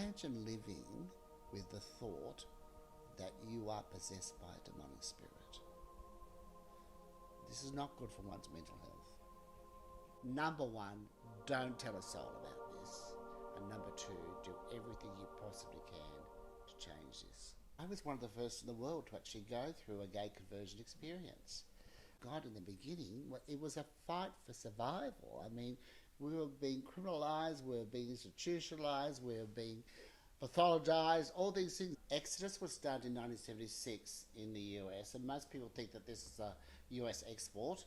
Imagine living with the thought that you are possessed by a demonic spirit. This is not good for one's mental health. Number one, don't tell a soul about this. And number two, do everything you possibly can to change this. I was one of the first in the world to actually go through a gay conversion experience. God, in the beginning, it was a fight for survival. I mean, we were being criminalised, we were being institutionalised, we were being pathologized, all these things. Exodus was started in 1976 in the US, and most people think that this is a US export.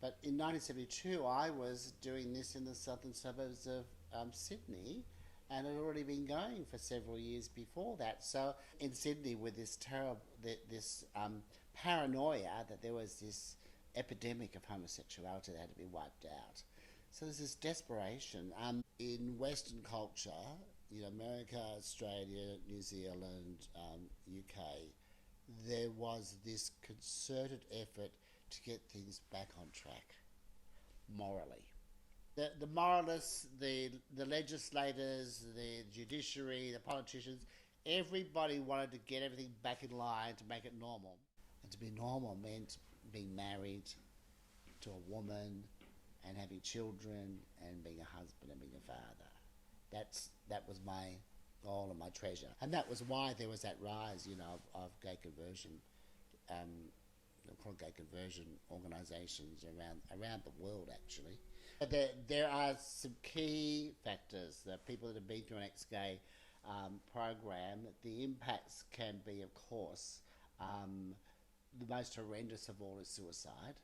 But in 1972, I was doing this in the southern suburbs of Sydney, and it had already been going for several years before that. So in Sydney, with this terrible, this paranoia that there was this epidemic of homosexuality that had to be wiped out. So there's this desperation. In Western culture, America, Australia, New Zealand, UK, there was this concerted effort to get things back on track, morally. The moralists, the legislators, the judiciary, the politicians, everybody wanted to get everything back in line to make it normal. And to be normal meant being married to a woman and having children and being a husband and being a father. That was my goal and my treasure. And that was why there was that rise, of gay conversion, called gay conversion organisations around the world, actually. But there are some key factors that people that have been through an ex-gay program, the impacts can be, of course, the most horrendous of all is suicide.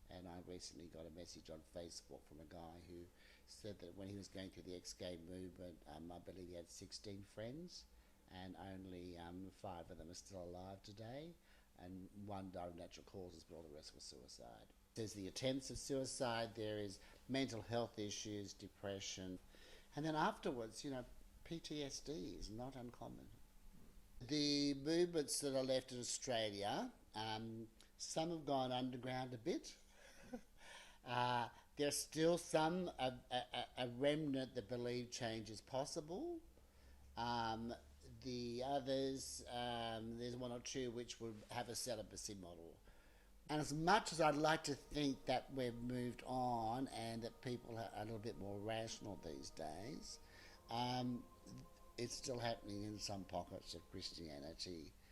And I recently got a message on Facebook from a guy who said that when he was going through the ex-gay movement, I believe he had 16 friends, and only 5 of them are still alive today, and 1 died of natural causes, but all the rest was suicide. There's the attempts of suicide, there is mental health issues, depression, and then afterwards, PTSD is not uncommon. The movements that are left in Australia, some have gone underground a bit. There's still some, a remnant that believe change is possible. The others, there's 1 or 2 which would have a celibacy model. And as much as I'd like to think that we've moved on and that people are a little bit more rational these days, it's still happening in some pockets of Christianity.